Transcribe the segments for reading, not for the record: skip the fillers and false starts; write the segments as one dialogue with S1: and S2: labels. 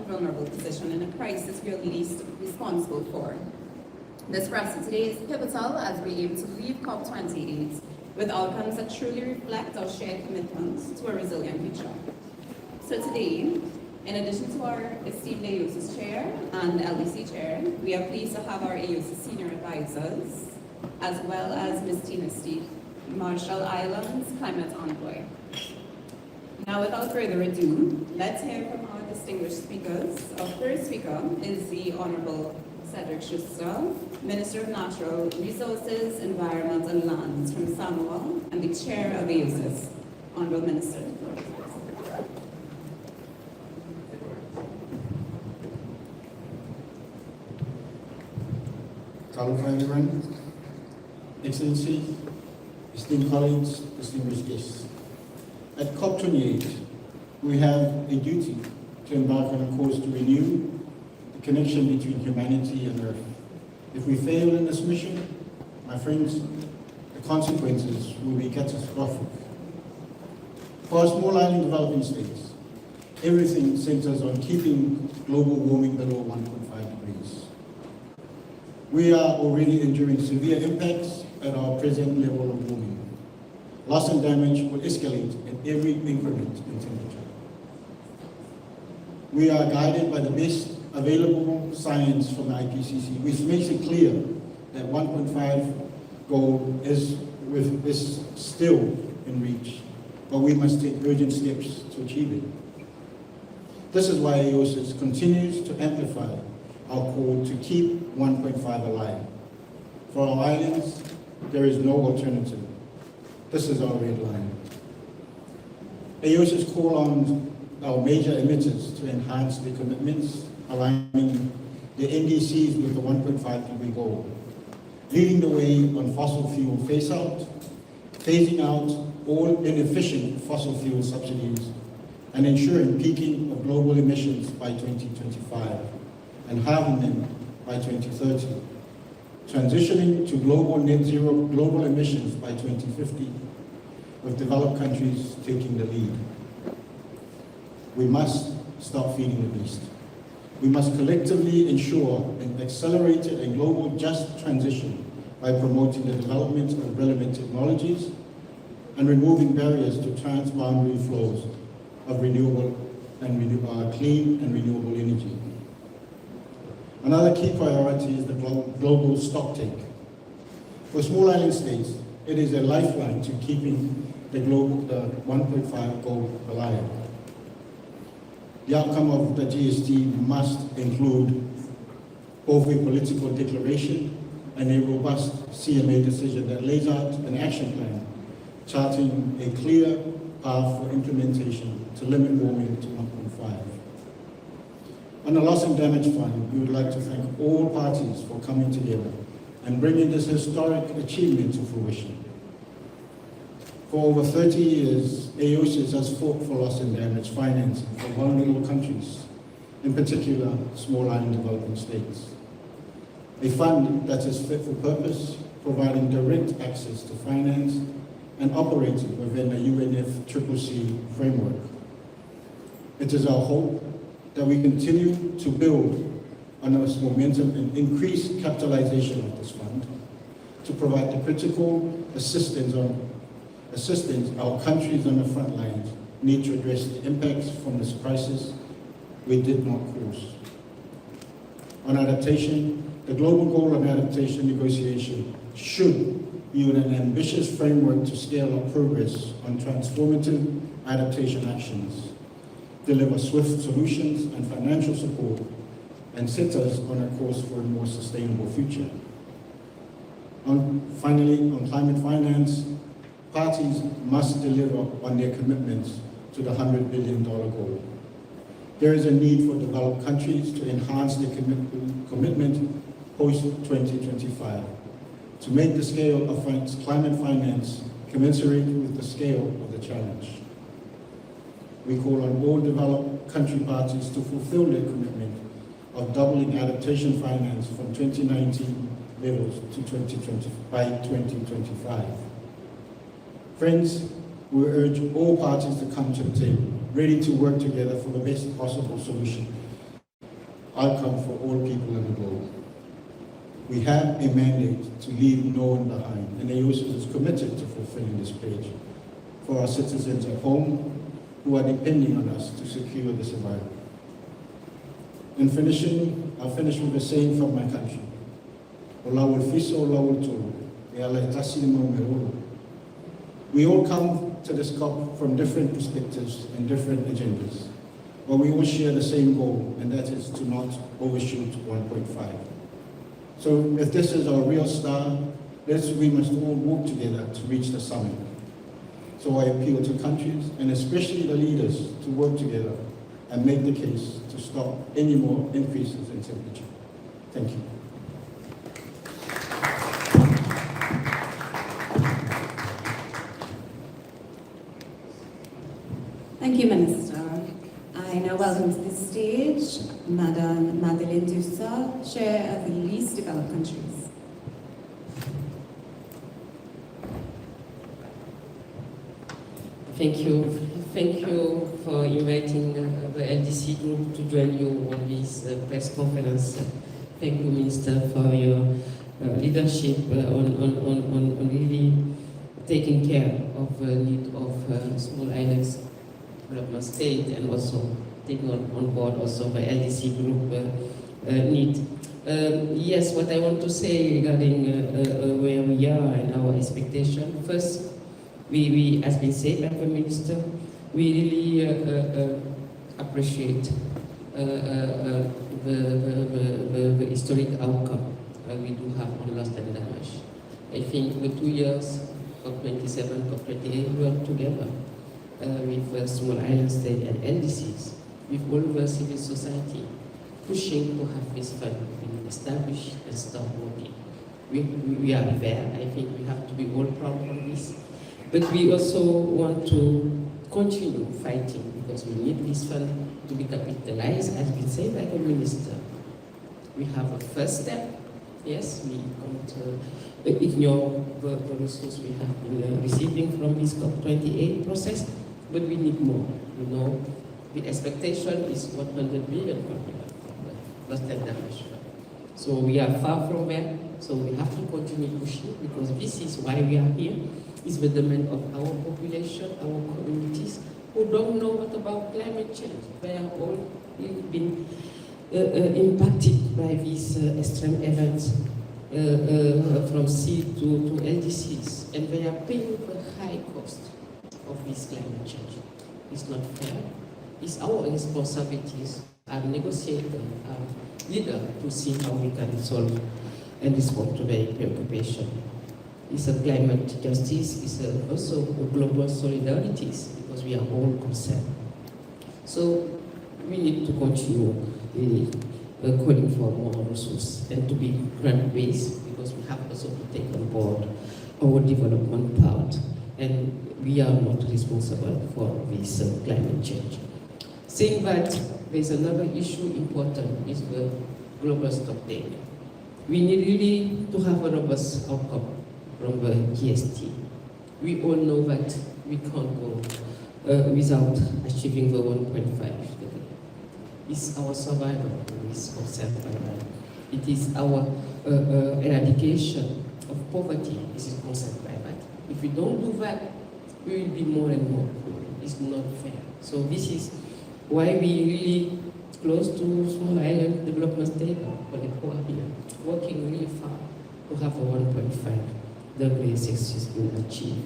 S1: vulnerable position in a crisis we are least responsible for. This for us today is pivotal as we aim to leave COP28 with outcomes that truly reflect our shared commitment to a resilient future. So today, in addition to our esteemed AOSIS Chair and LDC Chair, we are pleased to have our AOSIS Senior Advisors, as well as Ms. Tina Stege, Marshall Islands Climate Envoy. Now, without further ado, let's hear from our distinguished speakers. Our first speaker is the Honourable Cedric Schuster, Minister of Natural Resources, Environment and Lands from Samoa, and the Chair of AOSIS. Honourable Minister.
S2: Hello everyone, Excellency, esteemed colleagues, distinguished guests. At COP28, we have a duty to embark on a course to renew the connection between humanity and Earth. If we fail in this mission, my friends, the consequences will be catastrophic. For our small island developing states, everything centers on keeping global warming below 1.5 degrees. We are already enduring severe impacts at our present level of warming. Loss and damage will escalate at every increment in temperature. We are guided by the best available science from the IPCC, which makes it clear that 1.5 goal is still in reach, but we must take urgent steps to achieve it. This is why AOSIS continues to amplify our call to keep 1.5 alive. For our islands, there is no alternative. This is our red line. AOSIS call on our major emitters to enhance their commitments, aligning the NDCs with the 1.5 degree goal, leading the way on fossil fuel phase-out, phasing out all inefficient fossil fuel subsidies, and ensuring peaking of global emissions by 2025, and halving them by 2030, transitioning to global net zero global emissions by 2050, with developed countries taking the lead. We must stop feeding the beast. We must collectively ensure an accelerated and global just transition by promoting the development of relevant technologies and removing barriers to transboundary flows of renewable and clean and renewable energy. Another key priority is the Global Stocktake. For small island states, it is a lifeline to keeping the 1.5 goal alive. The outcome of the GST must include both a political declaration and a robust CMA decision that lays out an action plan charting a clear path for implementation to limit warming to 1.5. On the Loss and Damage Fund, we would like to thank all parties for coming together and bringing this historic achievement to fruition. For over 30 years, AOSIS has fought for loss and damage financing for vulnerable countries, in particular small island developing states. A fund that is fit for purpose, providing direct access to finance and operating within the UNFCCC framework. It is our hope that we continue to build on this momentum and increase capitalization of this fund to provide the critical assistance our countries on the front lines need to address the impacts from this crisis we did not cause. On adaptation, the global goal of adaptation negotiation should be an ambitious framework to scale up progress on transformative adaptation actions, deliver swift solutions and financial support, and set us on a course for a more sustainable future. Finally, on climate finance, parties must deliver on their commitments to the $100 billion goal. There is a need for developed countries to enhance their commitment post-2025 to make the scale of climate finance commensurate with the scale of the challenge. We call on all developed country parties to fulfill their commitment of doubling adaptation finance from 2019 levels to by 2025. Friends, we urge all parties to come to the table, ready to work together for the best possible solution outcome for all people in the globe. We have a mandate to leave no one behind, and AOSIS is committed to fulfilling this pledge for our citizens at home who are depending on us to secure the survival. In finishing, I'll finish with a saying from my country. We all come to this COP from different perspectives and different agendas, but we all share the same goal, and that is to not overshoot 1.5. So if this is our real star, we must all work together to reach the summit. So I appeal to countries, and especially the leaders, to work together and make the case to stop any more increases in temperature. Thank you.
S1: Thank you, Minister. I now welcome to the stage Madam Madeleine Diouf, Chair of the Least Developed Countries.
S3: Thank you for inviting the LDC group to join you on this press conference. Thank you, Minister, for your leadership on really taking care of the need of small islands development state, and also taking on board also the LDC group need. Yes, what I want to say regarding where we are and our expectation. First, we as been said by the Minister, we really appreciate the historic outcome we do have on loss and damage. I think the 2 years, COP27, COP28, we work together with small island state and LDCs, with all the civil society, pushing to have this fund being established and start working. We are there. I think we have to be all proud of this. But we also want to continue fighting, because we need this fund to be capitalized, as been said by the Minister. We have a first step. Yes, we can't ignore the resources we have been receiving from this COP28 process, but we need more. You know, the expectation is 100 billion from the loss and damage. So we are far from there. So we have to continue pushing, because this is why we are here. It's the demand of our population, our communities, who don't know what about climate change. They are all been impacted by these extreme events from sea to LDCs, and they are paying the high cost of this climate change. It's not fair. It's our responsibilities as negotiators, as leaders, to see how we can solve and respond to their preoccupation. It's a climate justice, it's also a global solidarity, because we are all concerned. So we need to continue calling for more resources and to be grant-based, because we have also to take on board our development part, and we are not responsible for this climate change. Saying that, there's another issue important, is the Global Stocktake. We need really to have a robust outcome from the GST. We all know that we can't go without achieving the 1.5. It's our survival that is concerned by that. It is our eradication of poverty is concerned by that. If we don't do that, we will be more and more poor. It's not fair. So this is why we really close to small island development state, but who are here, working really far to have a 1.5. The way success will achieve.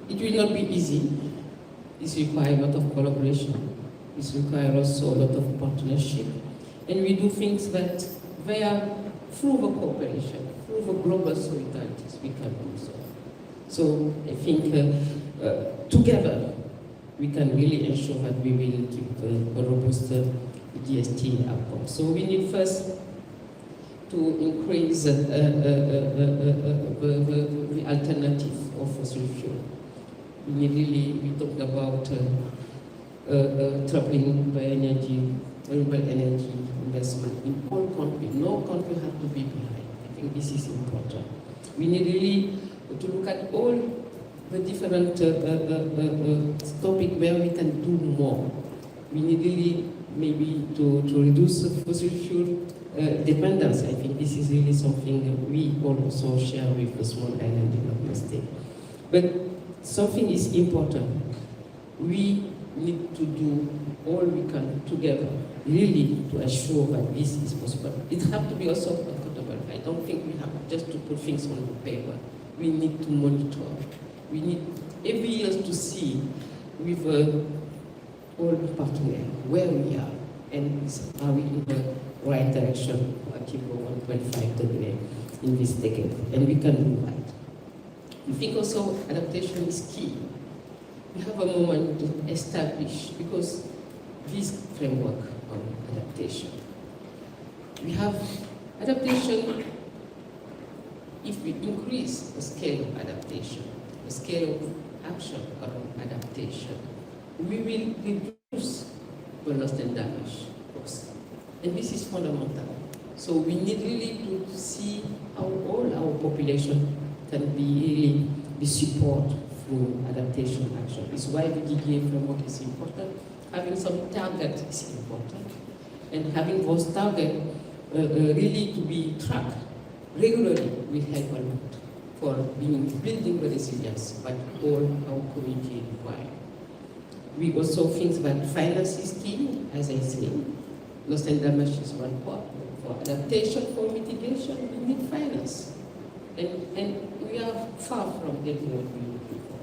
S3: It will not be easy. It requires a lot of collaboration. It requires also a lot of partnership. And we do things that they are through the cooperation, through the global solidarities, we can do so. So I think together we can really ensure that we will keep a robust GST outcome. So we need first to increase the alternative of fossil fuel. We talked about tripling the renewable energy investment in all countries. No country has to be behind. I think this is important. We need really to look at all the different topics where we can do more. We need really maybe to reduce fossil fuel dependence. I think this is really something that we all also share with the small island development state. But something is important. We need to do all we can together, really, to assure that this is possible. It has to be also accountable. I don't think we have just to put things on the paper. We need to monitor. We need every year to see with all partners where we are and are we in the right direction to achieve 1.5 degree in this decade, and we can do that. I think also adaptation is key. We have a moment to establish, because this framework on adaptation. We have adaptation, if we increase the scale of adaptation, the scale of action around adaptation, we will reduce the loss and damage cost. And this is fundamental. So we need really to see how all our population can be support through adaptation action. It's why the DDA framework is important. Having some target is important. And having those targets really to be tracked regularly will help a lot for building the resilience that all our community require. We also think that finance is key, as I said. Loss and damage is one part. For adaptation, for mitigation, we need finance. And we are far from getting what we're looking for.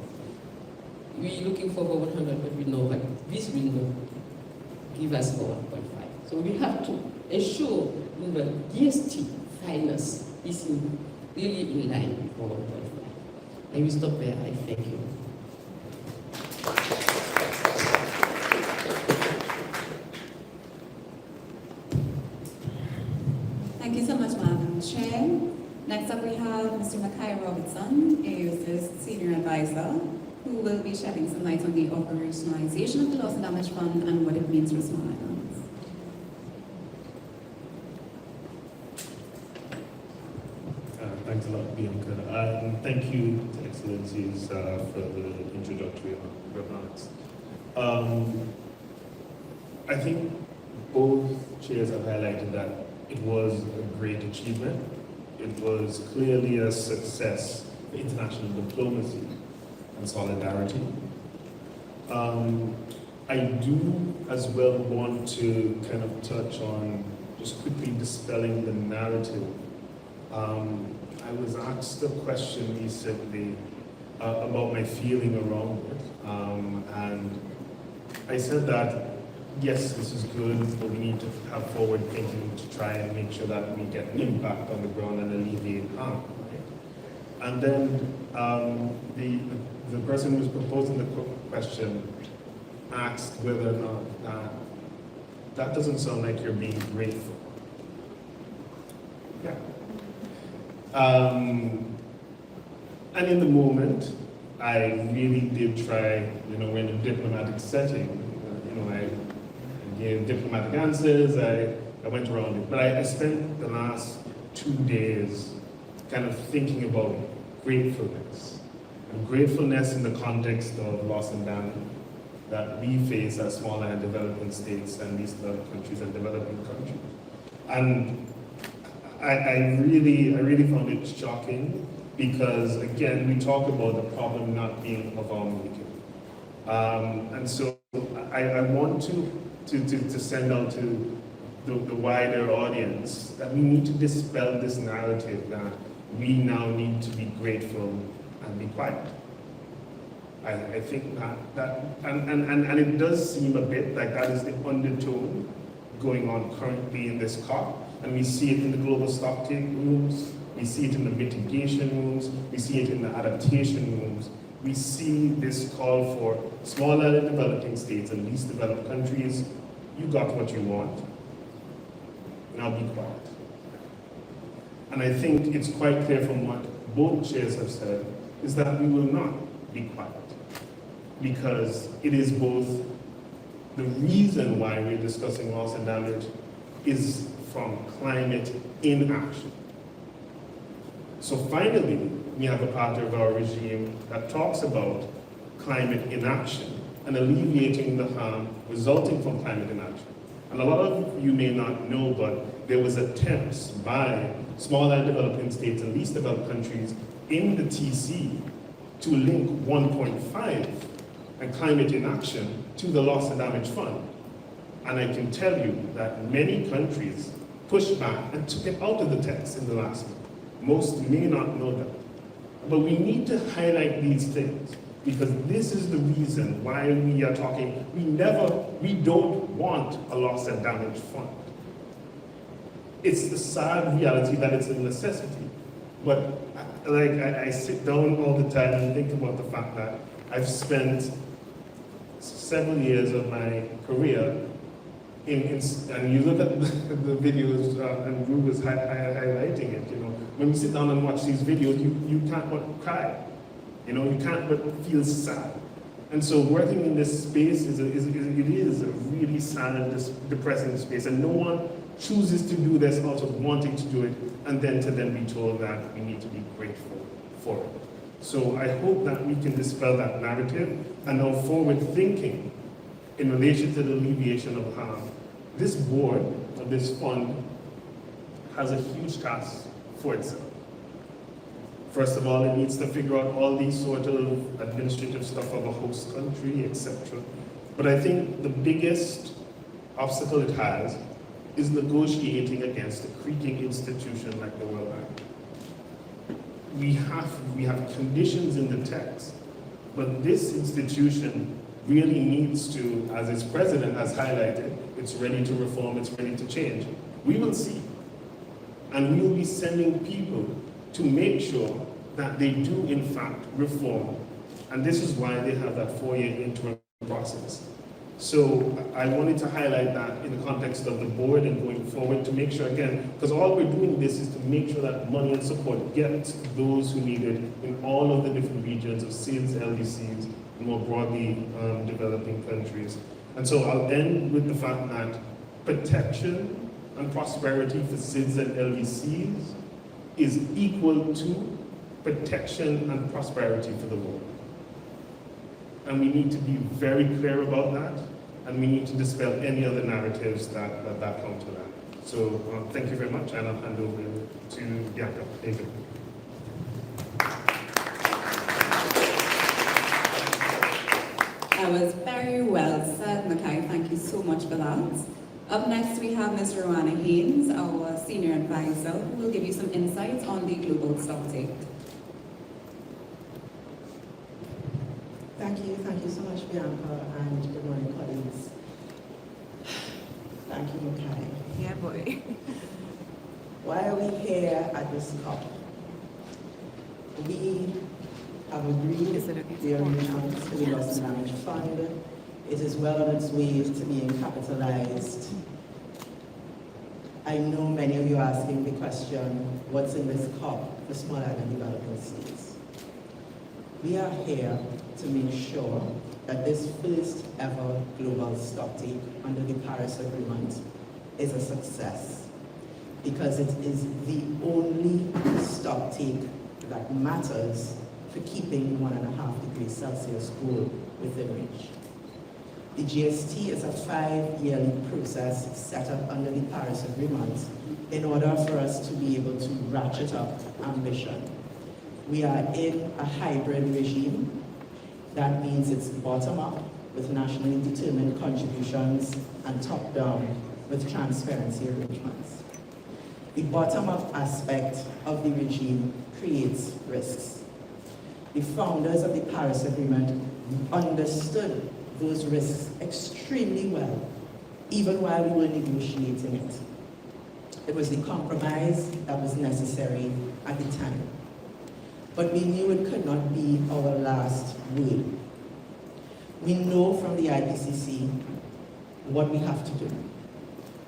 S3: We're looking for over 100, but we know that this will not give us over 1.5. So we have to ensure that DST finance is really in line with 1.5. I will stop there. I thank you.
S1: Thank you so much, Madam Chair. Next up we have Mr. Michai Robertson, AOSIS Senior Advisor, who will be shedding some light on the operationalization of the Loss and Damage Fund and what it means for small islands.
S4: Thanks a lot, Bianca. Thank you, Excellencies, for the introductory remarks. I think both chairs have highlighted that it was a great achievement. It was clearly a success for international diplomacy and solidarity. I do as well want to kind of touch on just quickly dispelling the narrative. I was asked a question recently about my feeling around it, and I said that yes, this is good, but we need to have forward thinking to try and make sure that we get an impact on the ground and alleviate harm. Right? And then the person who was proposing the question asked whether or not that doesn't sound like you're being grateful. Yeah. And in the moment, I really did try, we're in a diplomatic setting, I gave diplomatic answers, I went around it. But I spent the last 2 days kind of thinking about gratefulness. And gratefulness in the context of loss and damage that we face as small and developing states and least developed countries and developing countries. And I really found it shocking because, again, we talk about the problem not being of our making. And so I want to send out to the wider audience that we need to dispel this narrative that we now need to be grateful and be quiet. I think that and it does seem a bit like that is the undertone going on currently in this COP, and we see it in the Global Stocktake rooms, we see it in the mitigation rooms, we see it in the adaptation rooms. We see this call for small and developing states and least developed countries. You got what you want. Now be quiet. And I think it's quite clear from what both chairs have said is that we will not be quiet, because it is both the reason why we're discussing loss and damage is from climate inaction. So finally, we have a part of our regime that talks about climate inaction and alleviating the harm resulting from climate inaction. And a lot of you may not know, but there was attempts by smaller developing states and least developed countries in the TC to link 1.5 and climate inaction to the loss and damage fund. And I can tell you that many countries pushed back and took it out of the text in the last month. Most may not know that. But we need to highlight these things because this is the reason why we are talking. We don't want a loss and damage fund. It's the sad reality that it's a necessity. But I sit down all the time and think about the fact that I've spent several years of my career and you look at the videos, and Ru was highlighting it, when you sit down and watch these videos, you can't but cry. You can't but feel sad. And so working in this space is a really sad and depressing space, and no one chooses to do this out of wanting to do it, and then to be told that we need to be grateful for it. So I hope that we can dispel that narrative and now forward thinking in relation to the alleviation of harm. This board, or this fund, has a huge task for itself. First of all, it needs to figure out all these sort of administrative stuff of a host country, etc. But I think the biggest obstacle it has is negotiating against a creaking institution like the World Bank. We have conditions in the text, but this institution really needs to, as its president has highlighted, it's ready to reform, it's ready to change. We will see. And we will be sending people to make sure that they do in fact reform. And this is why they have that 4-year interim process. So I wanted to highlight that in the context of the board and going forward to make sure, again, because all we're doing this is to make sure that money and support get to those who need it in all of the different regions of SIDS, LDCs, and more broadly developing countries. And so I'll end with the fact that protection and prosperity for SIDS and LDCs is equal to protection and prosperity for the world. And we need to be very clear about that, and we need to dispel any other narratives that come to that. So thank you very much, and I'll hand over to Bianca. David.
S1: That was very well said, Michai. Thank you so much for that. Up next, we have Ms. Rueanna Haynes, our senior advisor, who will give you some insights on the Global Stocktake.
S5: Thank you so much, Bianca, and good morning, colleagues. Thank you, Michai.
S1: Yeah, boy.
S5: Why are we here at this COP? We have agreed the arrangements for the Loss and Damage Fund. It is well on its way to being capitalized. I know many of you are asking the question, what's in this COP for small island developing states? We are here to make sure that this first ever global stocktake under the Paris Agreement is a success, because it is the only stocktake that matters for keeping 1.5 degrees Celsius goal within reach. The GST is a 5-yearly process set up under the Paris Agreement in order for us to be able to ratchet up ambition. We are in a hybrid regime. That means it's bottom-up with nationally determined contributions and top-down with transparency arrangements. The bottom-up aspect of the regime creates risks. The founders of the Paris Agreement understood those risks extremely well, even while we were negotiating it. It was the compromise that was necessary at the time. But we knew it could not be our last word. We know from the IPCC what we have to do.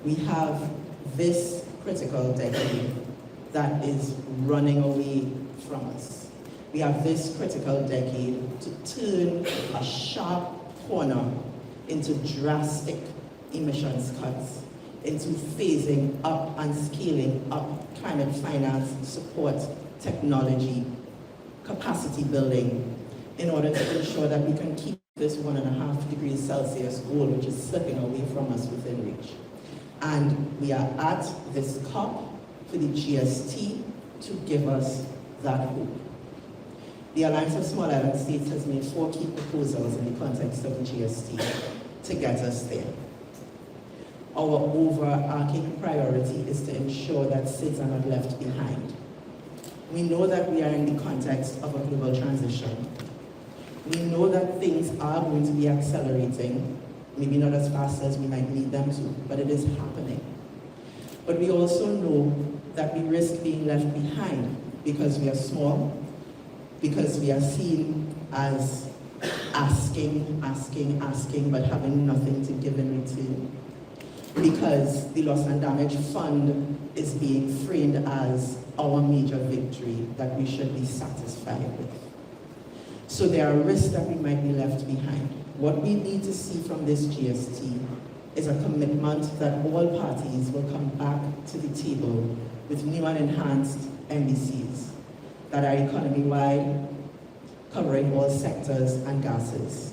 S5: We have this critical decade that is running away from us. We have this critical decade to turn a sharp corner into drastic emissions cuts, into phasing up and scaling up climate finance support, technology, capacity building, in order to ensure that we can keep this 1.5 degrees Celsius goal, which is slipping away from us, within reach. And we are at this COP for the GST to give us that hope. The Alliance of Small Island States has made 4 key proposals in the context of the GST to get us there. Our overarching priority is to ensure that SIDS are not left behind. We know that we are in the context of a global transition. We know that things are going to be accelerating, maybe not as fast as we might need them to, but it is happening. But we also know that we risk being left behind because we are small, because we are seen as asking, but having nothing to give in return. Because the loss and damage fund is being framed as our major victory that we should be satisfied with. So there are risks that we might be left behind. What we need to see from this GST is a commitment that all parties will come back to the table with new and enhanced NDCs that are economy-wide, covering all sectors and gases,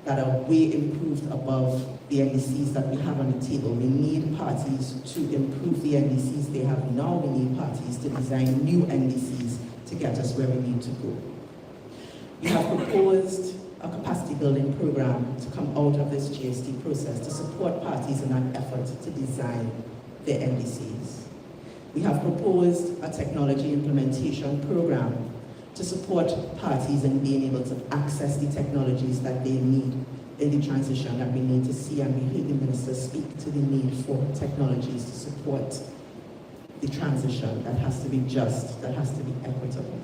S5: that are way improved above the NDCs that we have on the table. We need parties to improve the NDCs they have now. We need parties to design new NDCs to get us where we need to go. We have proposed a capacity building program to come out of this GST process to support parties in an effort to design their NDCs. We have proposed a technology implementation program to support parties in being able to access the technologies that they need in the transition that we need to see, and we heard the Minister speak to the need for technologies to support the transition that has to be just, that has to be equitable.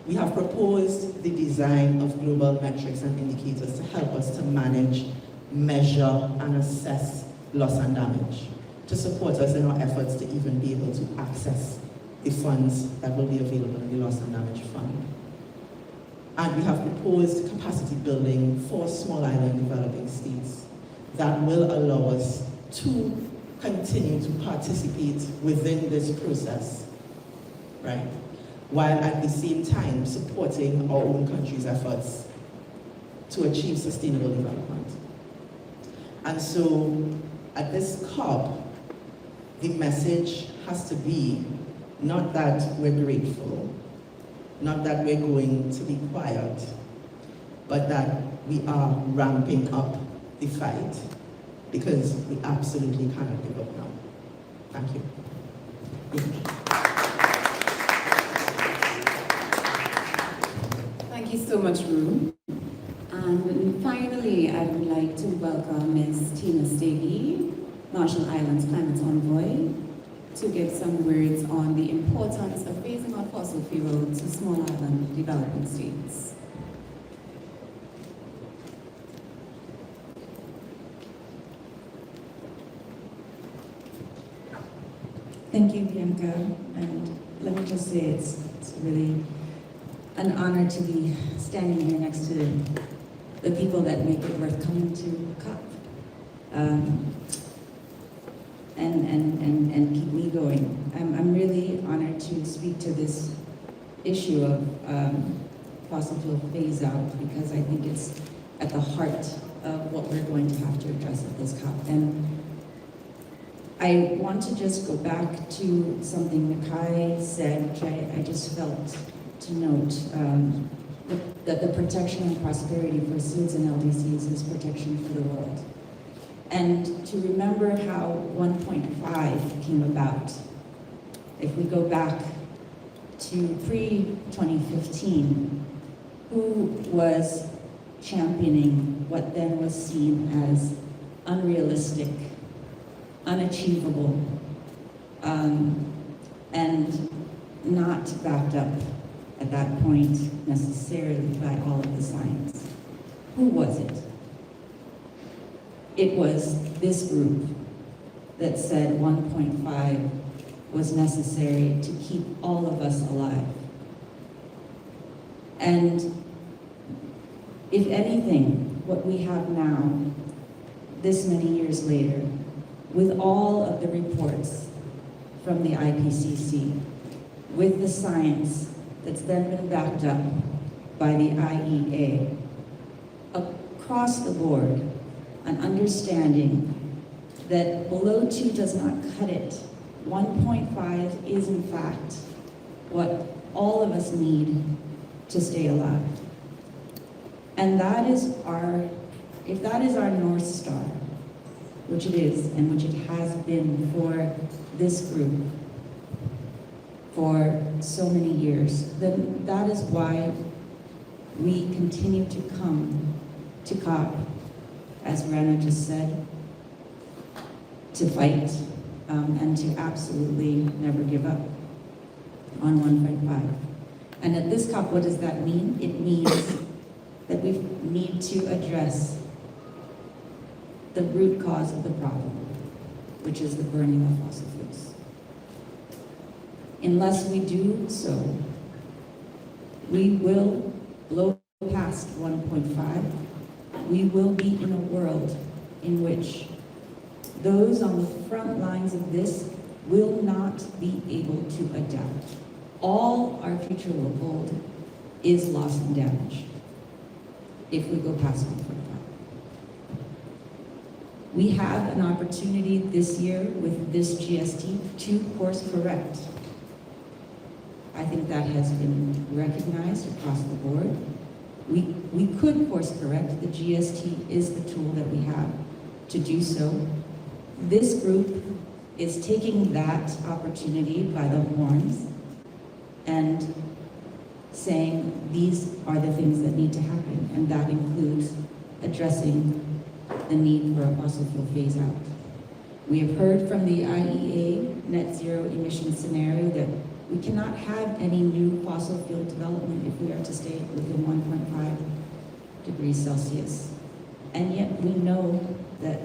S5: We have proposed the design of global metrics and indicators to help us to manage, measure, and assess loss and damage, to support us in our efforts to even be able to access the funds that will be available in the loss and damage fund. And we have proposed capacity building for small island developing states that will allow us to continue to participate within this process, right? While at the same time supporting our own country's efforts to achieve sustainable development. And so at this COP, the message has to be not that we're grateful, not that we're going to be quiet, but that we are ramping up the fight, because we absolutely cannot give up now. Thank you.
S1: Thank you so much, Rue. And finally, I would like to welcome Ms. Stege, Marshall Islands Climate Envoy, to give some words on the importance of phasing out fossil fuel to small island developing states.
S6: Thank you, Bianca, and let me just say it's really an honor to be standing here next to the people that make it worth coming to COP. And keep me going. I'm really honored to speak to this issue of fossil fuel phase out, because I think it's at the heart of what we're going to have to address at this COP. And I want to just go back to something Michai said, which I just felt to note, that the protection and prosperity for SIDS and LDCs is protection for the world. And to remember how 1.5 came about. If we go back to pre-2015, who was championing what then was seen as unrealistic, unachievable, and not backed up at that point necessarily by all of the science? Who was it? It was this group that said 1.5 was necessary to keep all of us alive. And if anything, what we have now, this many years later, with all of the reports from the IPCC, with the science that's then been backed up by the IEA, across the board, an understanding that below 2 does not cut it. 1.5 is in fact what all of us need to stay alive. And that is if that is our North Star, which it is and which it has been for this group for so many years, then that is why we continue to come to COP, as Rueanna just said, to fight and to absolutely never give up on 1.5. And at this COP, what does that mean? It means that we need to address the root cause of the problem, which is the burning of fossil fuels. Unless we do so, we will blow past 1.5. We will be in a world in which those on the front lines of this will not be able to adapt. All our future will hold is loss and damage if we go past 1.5. We have an opportunity this year with this GST to course correct. I think that has been recognized across the board. We could course correct. The GST is the tool that we have to do so. This group is taking that opportunity by the horns and saying these are the things that need to happen, and that includes addressing the need for a fossil fuel phase out. We have heard from the IEA net zero emission scenario that we cannot have any new fossil fuel development if we are to stay within 1.5 degrees Celsius. And yet we know that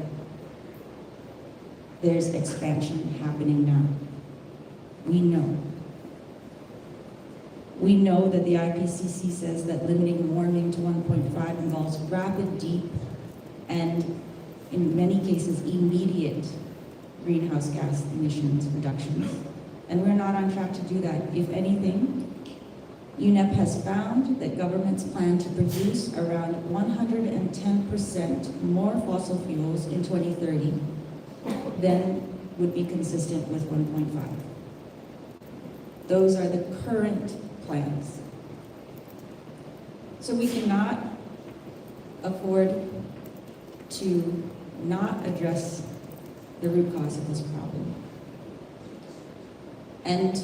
S6: there's expansion happening now. We know. We know that the IPCC says that limiting warming to 1.5 involves rapid, deep, and in many cases immediate greenhouse gas emissions reductions. And we're not on track to do that. If anything, UNEP has found that governments plan to produce around 110% more fossil fuels in 2030 than would be consistent with 1.5. Those are the current plans. So we cannot afford to not address the root cause of this problem. And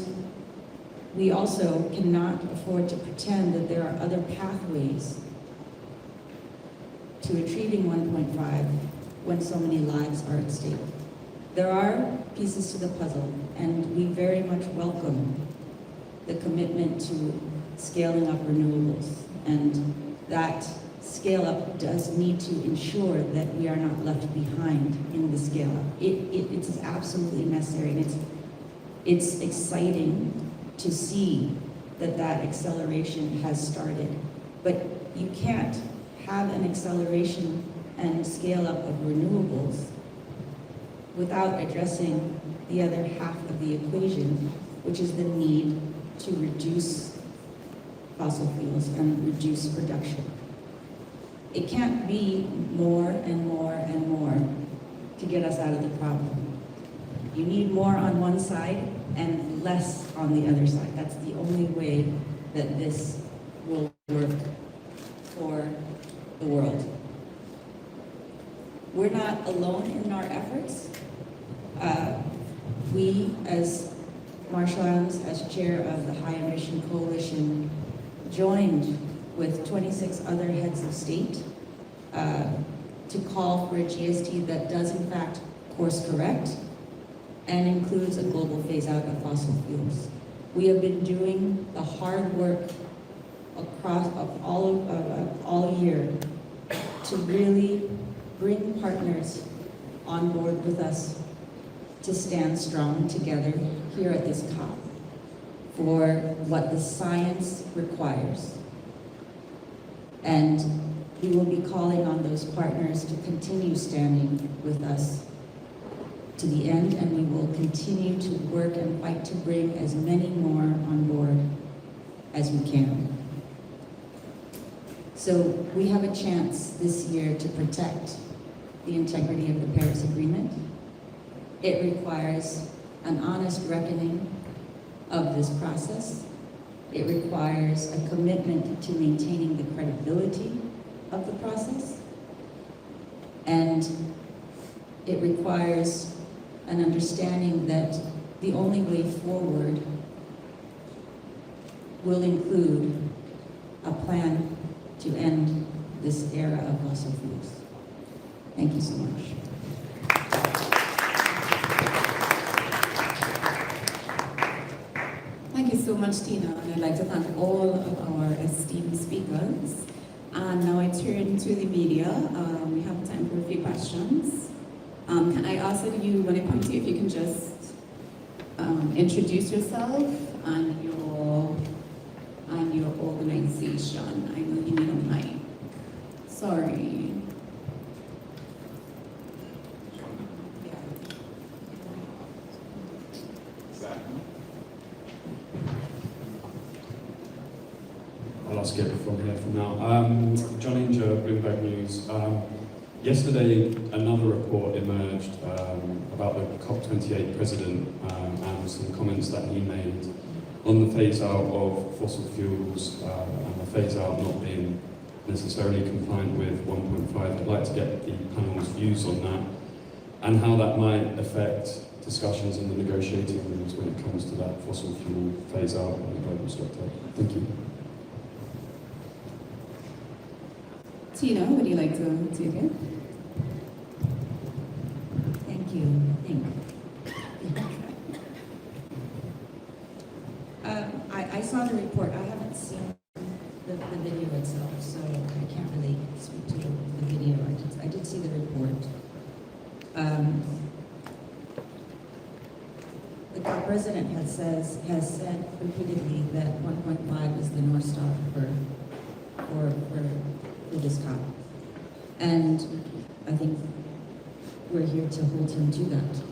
S6: we also cannot afford to pretend that there are other pathways to achieving 1.5 when so many lives are at stake. There are pieces to the puzzle, and we very much welcome the commitment to scaling up renewables. And that scale up does need to ensure that we are not left behind in the scale up. It's absolutely necessary, and it's exciting to see that acceleration has started. But you can't have an acceleration and scale up of renewables without addressing the other half of the equation, which is the need to reduce fossil fuels and reduce production. It can't be more and more and more to get us out of the problem. You need more on one side and less on the other side. That's the only way that this will work for the world. We're not alone in our efforts. We, as Marshall Islands, as chair of the High Emission Coalition, joined with 26 other heads of state to call for a GST that does in fact course correct and includes a global phase out of fossil fuels. We have been doing the hard work across all year to really bring partners on board with us to stand strong together here at this COP for what the science requires. And we will be calling on those partners to continue standing with us to the end, and we will continue to work and fight to bring as many more on board as we can. So we have a chance this year to protect the integrity of the Paris Agreement, It requires an honest reckoning of this process. It requires a commitment to maintaining the credibility of the process. And it requires an understanding that the only way forward will include a plan to end this era of fossil fuels. Thank you so much.
S1: Thank you so much, Tina, and I'd like to thank all of our esteemed speakers. And now I turn to the media. We have time for a few questions. Can I ask that you, when I point to you, if you can just introduce yourself and your organization. I know you need a mic. Sorry.
S7: I'll ask it from here from now. John Inger, Bloomberg News. Yesterday, another report emerged about the COP28 president and some comments that he made on the phase-out of fossil fuels and the phase-out not being necessarily compliant with 1.5. I'd like to get the panel's views on that and how that might affect discussions in the negotiating rooms when it comes to that fossil fuel phase-out and the global stocktake. Thank you.
S1: Tina, would you like to take it?
S6: Thank you. I saw the report. I haven't seen the video itself, so I can't really speak to the video. I did see the report. The COP president has said repeatedly that 1.5 is the North Star for this COP. And I think we're here to hold him to that.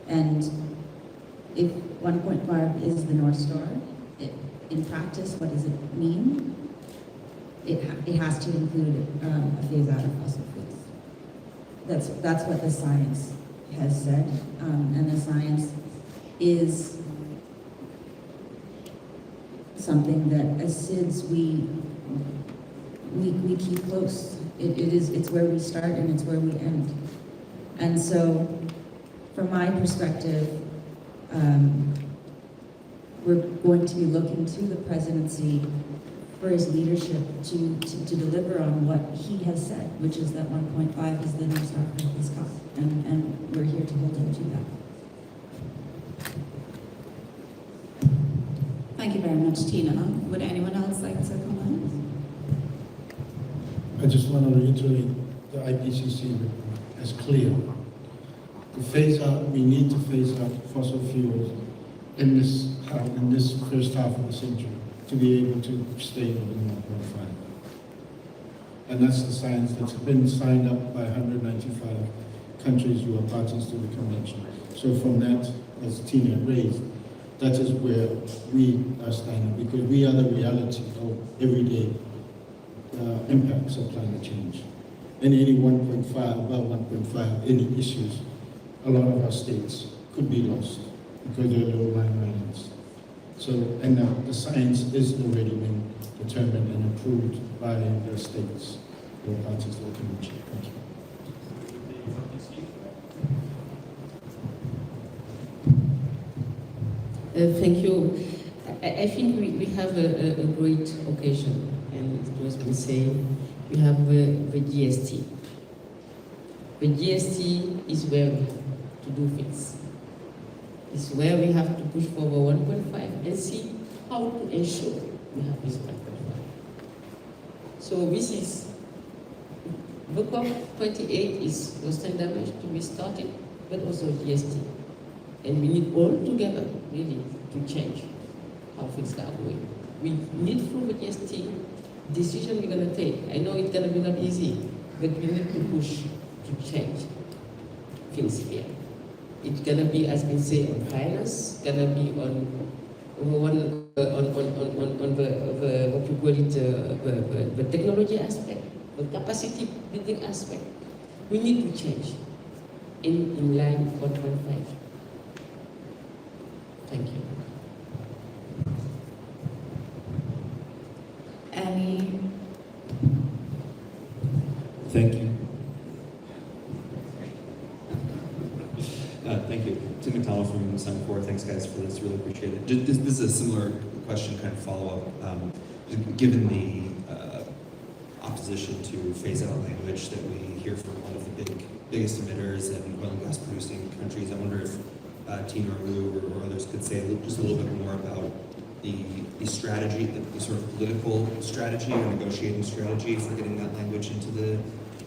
S6: And if 1.5 is the North Star, in practice, what does it mean? It has to include a phase out of fossil fuels. That's what the science has said, and the science is something that as SIDS we keep close. It's where we start and it's where we end. And so, from my perspective, we're going to be looking to the presidency for his leadership to deliver on what he has said, which is that 1.5 is the North Star for this COP, and we're here to hold him to that.
S1: Thank you very much, Tina. Would anyone else like to comment?
S2: I just want to reiterate the IPCC report as clear. To phase out, we need to phase out fossil fuels in this first half of the century to be able to stay within 1.5. And that's the science that's been signed up by 195 countries who are parties to the convention. So from that, as Tina raised, that is where we are standing, because we are the reality of everyday impacts of climate change. And any 1.5, above 1.5, any issues, a lot of our states could be lost because they're low-lying islands. So, and the science is already been determined and approved by the states who are parties to the convention. Thank you.
S3: Thank you. I think we have a great occasion, and it was been said, we have the GST. The GST is where we have to do things. It's where we have to push forward 1.5 and see how to ensure we have this 1.5. So this is, the COP28 was damage to be started, but also GST. And we need all together, really, to change how things are going. We need through the GST decision we're going to take. I know it's going to be not easy, but we need to push to change things here. It's going to be, as we say, on finance, going to be on the what you call it, the technology aspect, the capacity building aspect. We need to change. in line for 25. Thank you.
S6: Any?
S8: Thank you. Thank you. Tim McDonald from Semaphore. Thanks, guys, for this. Really appreciate it. This is a similar question, kind of follow-up. Given the opposition to phase-out language that we hear from one of the biggest emitters and oil and gas producing countries, I wonder if Tina or Ru or others could say just a little bit more about the strategy, the sort of political strategy or negotiating strategy for getting that language into the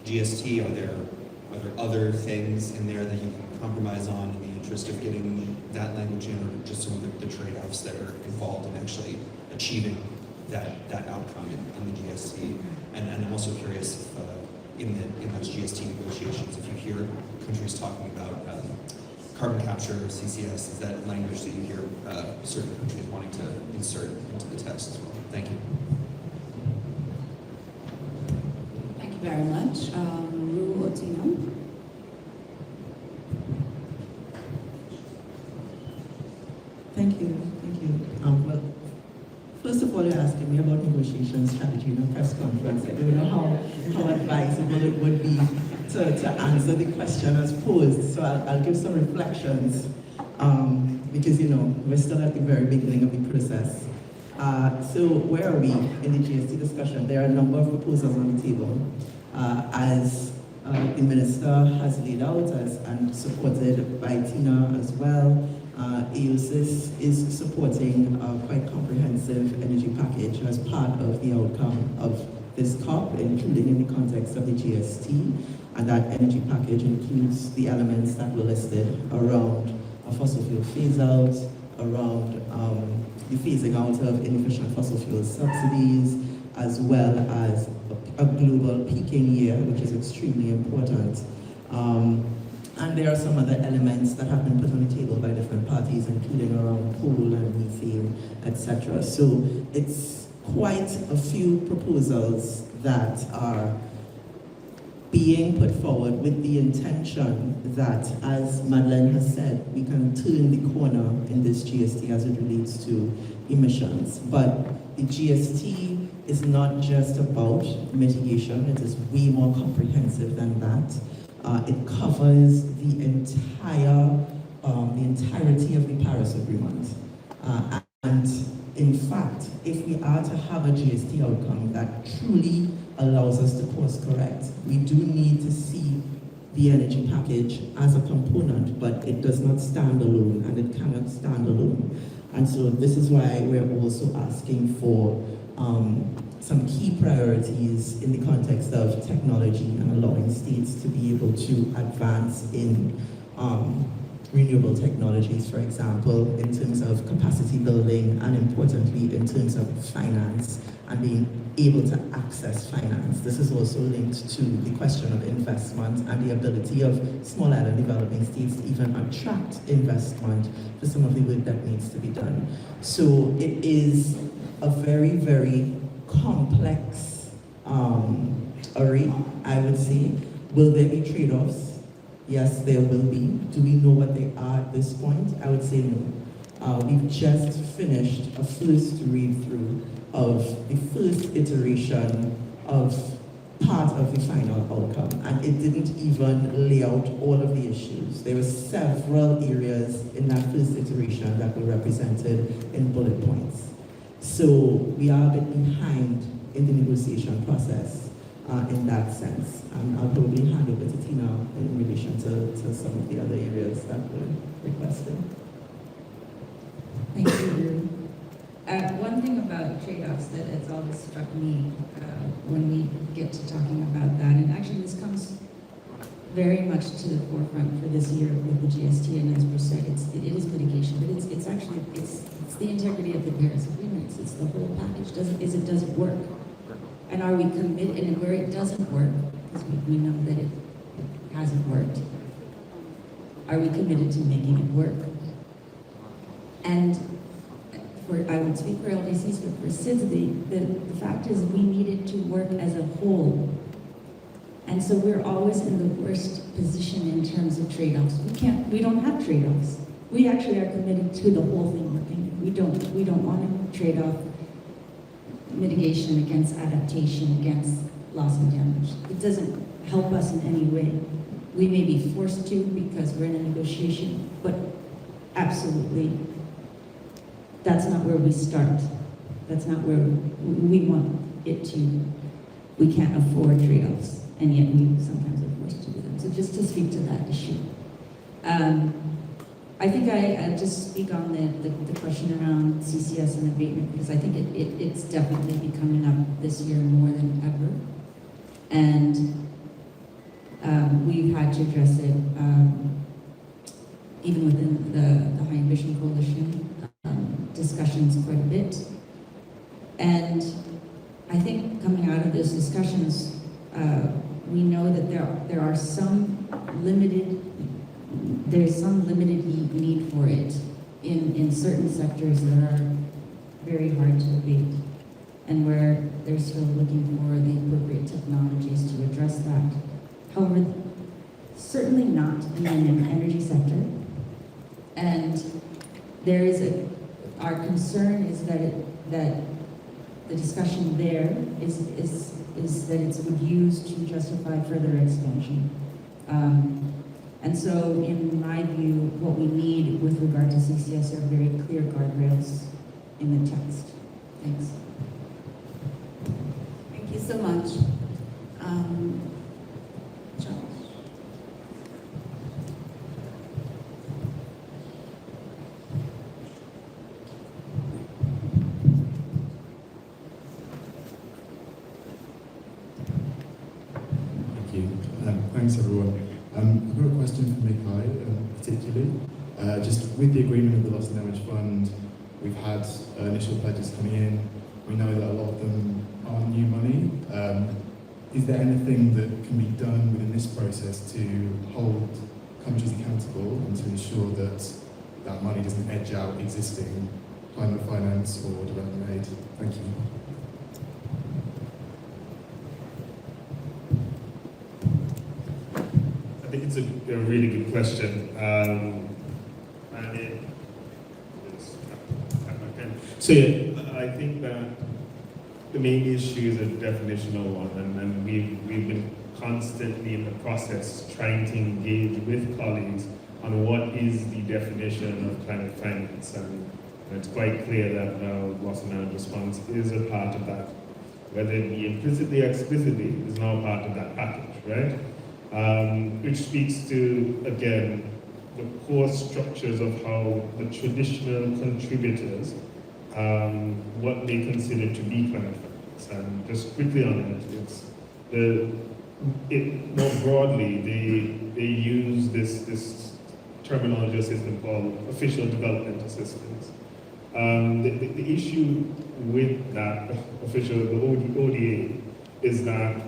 S8: GST. Are there other things in there that you can compromise on in the interest of getting that language in, or just some of the trade-offs that are involved in actually achieving that outcome in the GST? And I'm also curious if, in those GST negotiations, if you hear countries talking about carbon capture, CCS, is that language that you hear certain countries wanting to insert into the text as well? Thank you.
S6: Thank you very much. Ru or Tina?
S5: Thank you. Well, first of all, you're asking me about negotiation strategy in a press conference. I don't know how advisable it would be to answer the question as posed. So I'll give some reflections because, we're still at the very beginning of the process. So where are we in the GST discussion? There are a number of proposals on the table. As the Minister has laid out and supported by Tina as well, AOSIS is supporting a quite comprehensive energy package as part of the outcome of this COP, including in the context of the GST, and that energy package includes the elements that were listed around a fossil fuel phase-out, around the phasing out of inefficient fossil fuel subsidies, as well as a global peaking year, which is extremely important. And there are some other elements that have been put on the table by different parties, including around coal and methane, etc. So it's quite a few proposals that are being put forward with the intention that, as Madeleine has said, we can turn the corner in this GST as it relates to emissions. But the GST is not just about mitigation, it is way more comprehensive than that. It covers the entirety of the Paris Agreement. And in fact, if we are to have a GST outcome that truly allows us to course correct, we do need to see the energy package as a component, but it does not stand alone, and it cannot stand alone. And so this is why we're also asking for some key priorities in the context of technology and allowing states to be able to advance in renewable technologies, for example, in terms of capacity building, and importantly, in terms of finance and being able to access finance. This is also linked to the question of investment and the ability of small island developing states to even attract investment for some of the work that needs to be done. So it is a very, very complex array, I would say. Will there be trade-offs? Yes, there will be. Do we know what they are at this point? I would say no. We've just finished a first read-through of the first iteration of part of the final outcome, and it didn't even lay out all of the issues. There were several areas in that first iteration that were represented in bullet points. So we are a bit behind in the negotiation process in that sense. And I'll probably hand over to Tina in relation to some of the other areas that were requested.
S6: Thank you. One thing about trade-offs that has always struck me when we get to talking about that, and actually this comes very much to the forefront for this year with the GST, and as we said, it is mitigation, but it's actually the integrity of the Paris agreements. It's the whole package. Does it work? And are we committed? And where it doesn't work, because we know that it hasn't worked, are we committed to making it work? And I would speak for LDCs, but for CIDS, the fact is we need it to work as a whole. And so we're always in the worst position in terms of trade-offs. We don't have trade-offs. We actually are committed to the whole thing working. We don't want to trade off mitigation against adaptation, against loss and damage. It doesn't help us in any way. We may be forced to because we're in a negotiation, but absolutely, that's not where we start. That's not where we want it to. We can't afford trade-offs, and yet we sometimes are forced to do them. So just to speak to that issue. I think I just speak on the question around CCS and abatement, because I think it's definitely be coming up this year more than ever. And we've had to address it even within the High Ambition Coalition, discussions quite a bit. And I think coming out of those discussions, we know that there's some limited need for it in certain sectors that are very hard to abate, and where they're still looking for the appropriate technologies to address that. However, certainly not in the energy sector. And there is our concern is that the discussion there is that it's used to justify further expansion. And so, in my view, what we need with regard to CCS are very clear guardrails in the text. Thanks.
S1: Thank you so much. Josh.
S9: Thank you. Thanks, everyone. I've got a question for Michai, particularly. Just with the agreement of the Loss and Damage Fund, we've had initial pledges coming in. We know that a lot of them are new money. Is there anything that can be done within this process to hold countries accountable and to ensure that that money doesn't edge out existing climate finance or development aid? Thank you.
S4: I think it's a really good question. I think that the main issue is a definitional one, and we've been constantly in the process trying to engage with colleagues on what is the definition of climate finance, and it's quite clear that loss and damage response is a part of that. Whether it be implicitly or explicitly is now part of that package, right? Which speaks to, again, the core structures of how the traditional contributors, what they consider to be climate finance. And just quickly on it, more broadly, they use this terminology system called official development assistance. The issue with that the ODA, is that,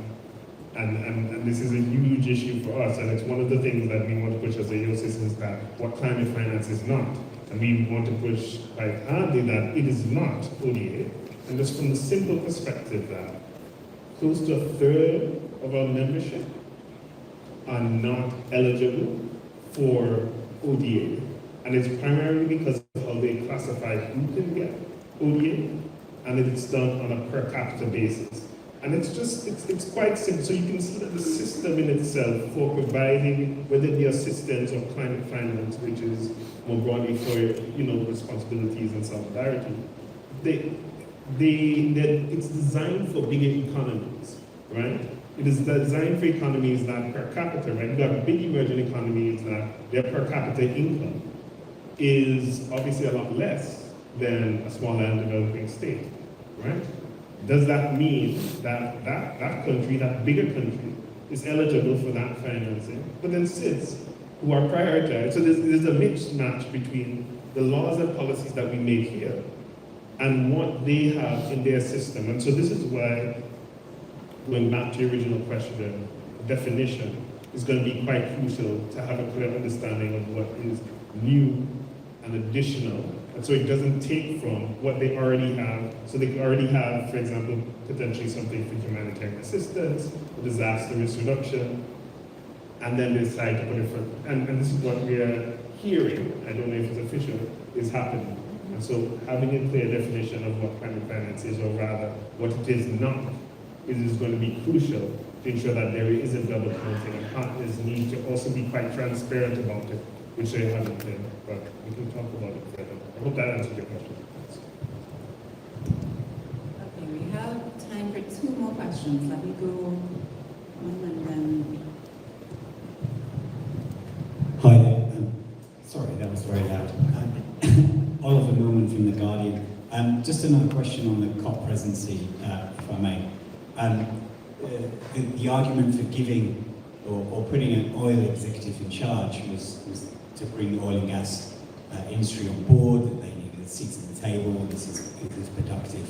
S4: and this is a huge issue for us, and it's one of the things that we want to push as AOSIS is that what climate finance is not. And we want to push quite hardly that it is not ODA, and just from the simple perspective that close to a third of our membership are not eligible for ODA. And it's primarily because of how they classify who can get ODA, and it's done on a per capita basis. And it's quite simple. So you can see that the system in itself for providing, whether it be assistance or climate finance, which is more broadly for responsibilities and solidarity, it's designed for bigger economies, right? It is designed for economies that per capita, right? You have big emerging economies that their per capita income is obviously a lot less than a small and developing state, right? Does that mean that that country, that bigger country, is eligible for that financing? But then SIDS, who are prioritized, so there's a mismatch between the laws and policies that we make here and what they have in their system. And so this is why, going back to your original question, definition is going to be quite crucial to have a clear understanding of what is new an additional, and so it doesn't take from what they already have. So they already have, for example, potentially something for humanitarian assistance, disaster risk reduction, and then they decide to put it for, and this is what we are hearing, I don't know if it's official, is happening. And so having a clear definition of what climate finance is, or rather what it is not, is going to be crucial to ensure that there isn't double counting, and partners need to also be quite transparent about it, which they haven't been, but we can talk about it further. I hope that answered your question.
S1: Okay, we have time for 2 more questions. Let me go on and then.
S10: Hi there. Sorry, that was very loud. Oliver Millman from The Guardian. Just another question on the COP presidency, if I may. The argument for giving or putting an oil executive in charge was to bring the oil and gas industry on board, that they needed seats at the table, and this is a productive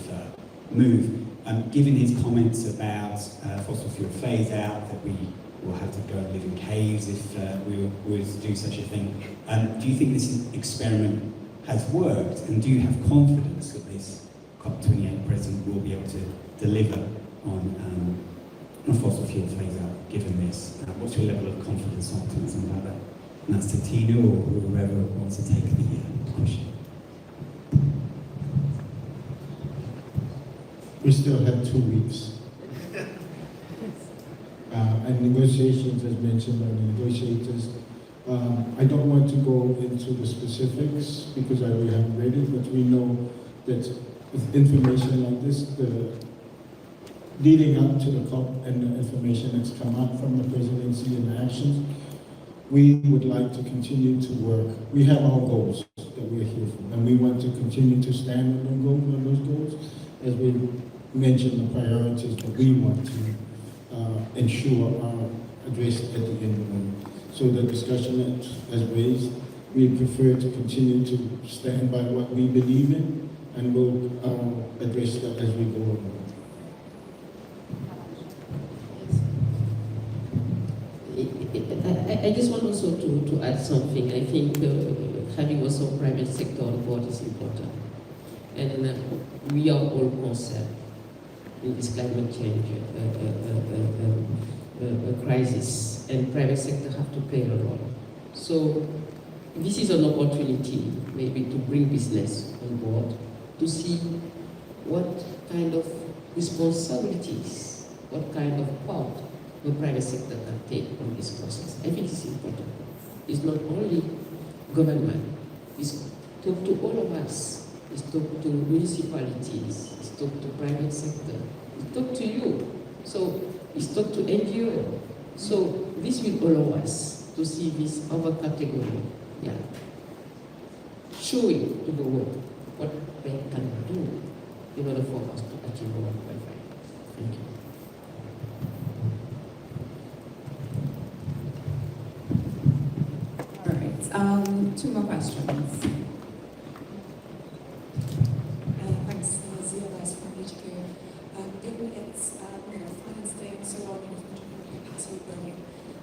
S10: move. Given his comments about fossil fuel phase out, that we will have to go and live in caves if we were to do such a thing, do you think this experiment has worked, and do you have confidence that this COP28 president will be able to deliver on a fossil fuel phase out, given this? What's your level of confidence and optimism about that? And that's to Tina or whoever wants to take the question.
S2: We still have 2 weeks. And negotiations, as mentioned by the negotiators, I don't want to go into the specifics because I already have read it, but we know that with information like this, leading up to the COP and the information that's come out from the presidency and the actions, we would like to continue to work. We have our goals that we're here for, and we want to continue to stand on those goals, as we mentioned the priorities that we want to ensure are addressed at the end of the day. So the discussion that has raised, we prefer to continue to stand by what we believe in, and we'll address that as we go along.
S3: I just want also to add something. I think having also private sector on board is important. And we are all concerned in this climate change crisis, and private sector have to play a role. So this is an opportunity maybe to bring business on board, to see what kind of responsibilities, what kind of part the private sector can take on this process. I think it's important. It's not only government, it's talk to all of us, it's talk to municipalities, it's talk to private sector, it's talk to you, so it's talk to NGO. So this will allow us to see this other category, showing to the world what they can do in order for us to achieve our 1.5. Thank you.
S1: All right, 2 more questions.
S11: Thanks, Zia from HQ. Given its finance day and so on, capacity building,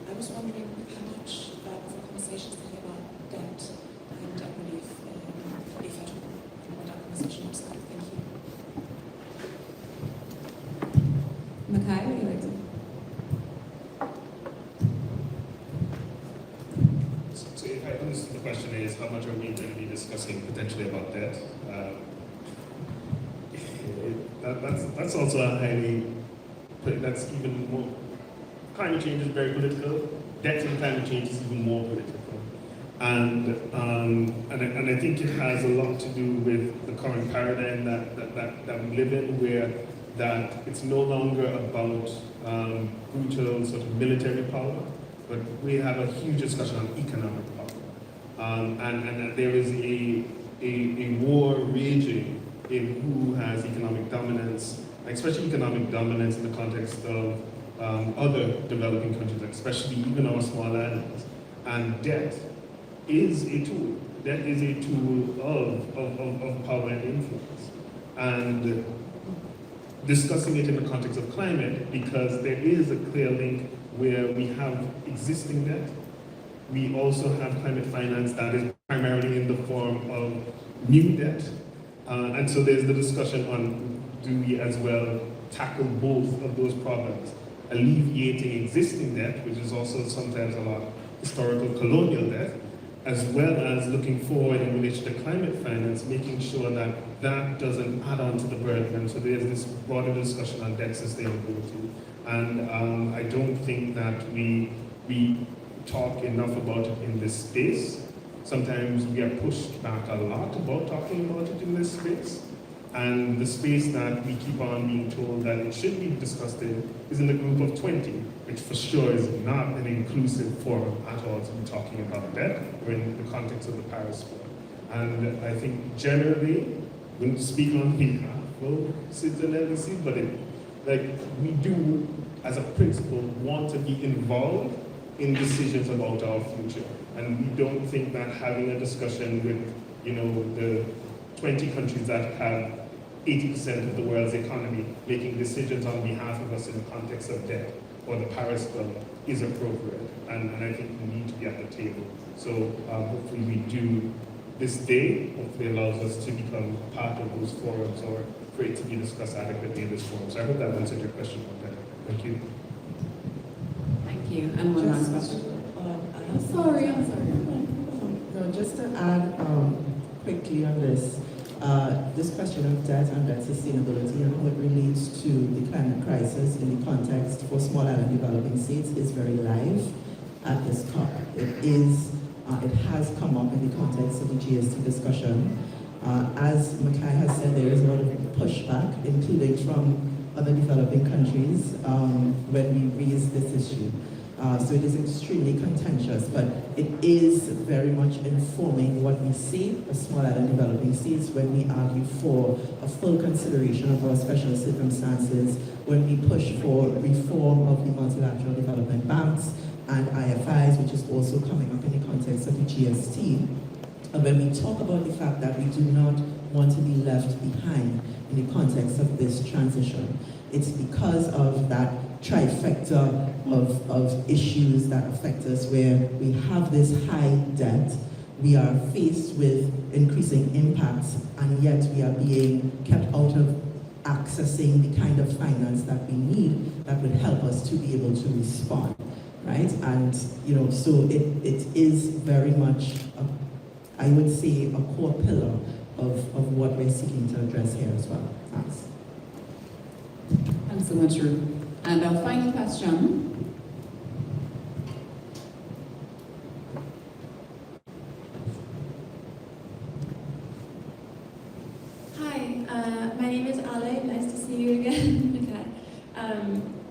S11: I was wondering how much of the conversations thinking about debt and debt relief, if at all, from that conversation yourself. Thank you.
S1: Michai, would you like to?
S4: So if I understand the question is, how much are we going to be discussing potentially about debt? That's also a highly, that's even more, climate change is very political, debt and climate change is even more political. And I think it has a lot to do with the current paradigm that we live in, where that it's no longer about brutal sort of military power, but we have a huge discussion on economic power. And there is a war raging in who has economic dominance, especially economic dominance in the context of other developing countries, especially even our small islands. And debt is a tool. Debt is a tool of power and influence. And discussing it in the context of climate, because there is a clear link where we have existing debt, we also have climate finance that is primarily in the form of new debt. And so there's the discussion on, do we as well tackle both of those problems? Alleviating existing debt, which is also sometimes a lot historical colonial debt, as well as looking forward in relation to climate finance, making sure that that doesn't add on to the burden. And so there's this broader discussion on debt sustainability. And I don't think that we talk enough about it in this space. Sometimes we are pushed back a lot about talking about it in this space. And the space that we keep on being told that it should be discussed in is in the group of 20, which for sure is not an inclusive forum at all to be talking about debt or in the context of the Paris Forum. And I think generally, we don't speak on behalf of SIDS and LDC, but we do, as a principle, want to be involved in decisions about our future. And we don't think that having a discussion with, the 20 countries that have 80% of the world's economy making decisions on behalf of us in the context of debt or the Paris Club is appropriate. And I think we need to be at the table. So hopefully we do, this day hopefully allows us to become part of those forums or for it to be discussed adequately in this forum. So I hope that answered your question on that. Thank you.
S1: Thank you. And one last question. I'm sorry.
S5: No, just to add quickly on this, this question of debt and debt sustainability and how it relates to the climate crisis in the context for small island developing states is very live at this COP. It has come up in the context of the GST discussion. As Michai has said, there is a lot of pushback, including from other developing countries, when we raise this issue. So it is extremely contentious, but it is very much informing what we see as small island developing states when we argue for a full consideration of our special circumstances, when we push for reform of the multilateral development banks and IFIs, which is also coming up in the context of the GST. And when we talk about the fact that we do not want to be left behind in the context of this transition, it's because of that trifecta of issues that affect us, where we have this high debt, we are faced with increasing impacts, and yet we are being kept out of accessing the kind of finance that we need that would help us to be able to respond, right? And, so it is very much, I would say, a core pillar of what we're seeking to address here as well. Thanks.
S1: Thanks so much, Ruth. And our final question.
S12: Hi, my name is Ale. Nice to see you again.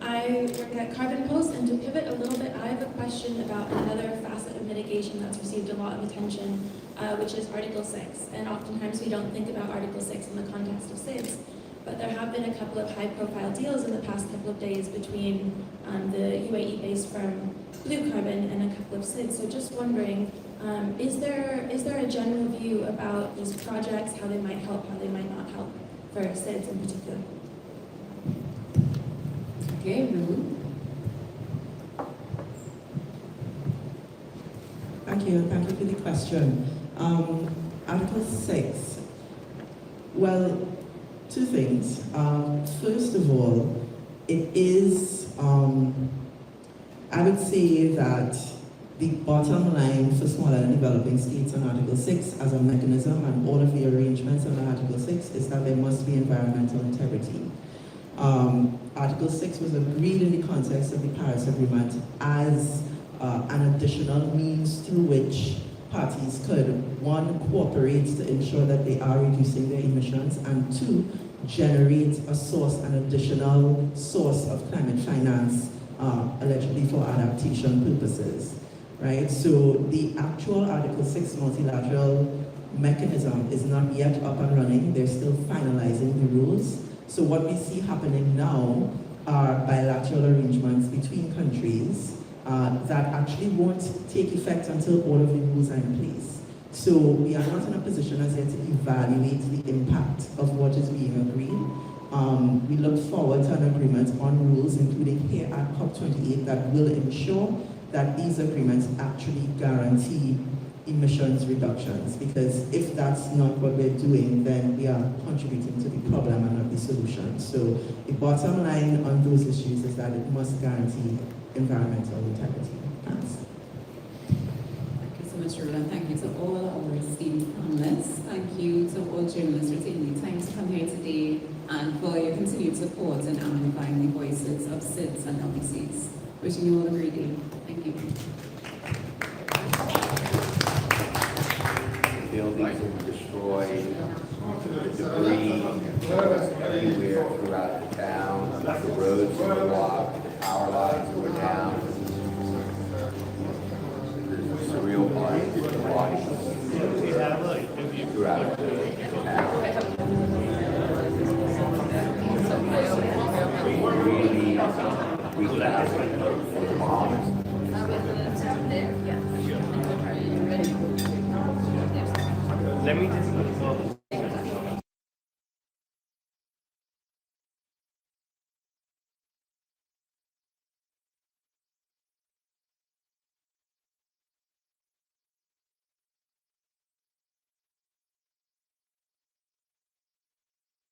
S12: I work at Carbon Post, and to pivot a little bit, I have a question about another facet of mitigation that's received a lot of attention, which is Article 6. And oftentimes we don't think about Article 6 in the context of SIDS. But there have been a couple of high-profile deals in the past couple of days between the UAE-based firm Blue Carbon and a couple of SIDS. So just wondering, is there a general view about these projects, how they might help, how they might not help for SIDS in particular?
S1: Okay, Ruth.
S5: Thank you for the question. Article 6. Well, two things. First of all, it is, I would say that the bottom line for small island developing states on Article 6 as a mechanism and all of the arrangements under Article 6 is that there must be environmental integrity. Article 6 was agreed in the context of the Paris Agreement as an additional means through which parties could, one, cooperate to ensure that they are reducing their emissions, and two, generate an additional source of climate finance, allegedly for adaptation purposes, right? So the actual Article 6 multilateral mechanism is not yet up and running. They're still finalizing the rules. So what we see happening now are bilateral arrangements between countries that actually won't take effect until all of the rules are in place. So we are not in a position as yet to evaluate the impact of what is being agreed. We look forward to an agreement on rules, including here at COP28, that will ensure that these agreements actually guarantee emissions reductions, because if that's not what we're doing, then we are contributing to the problem and not the solution. So the bottom line on those issues is that it must guarantee environmental integrity. Thanks.
S1: Thank you so much, Rueanna. Thank you to all our esteemed panelists. Thank you to all journalists for taking the time to come here today and for your continued support in amplifying the voices of SIDS and LDCs. Wishing you all a great day. Thank you.
S13: Buildings have destroyed, debris everywhere throughout the town, the roads were blocked, the power lines were down. There's a surreal part of the body throughout the town. Really, we got bombs.
S14: Let me just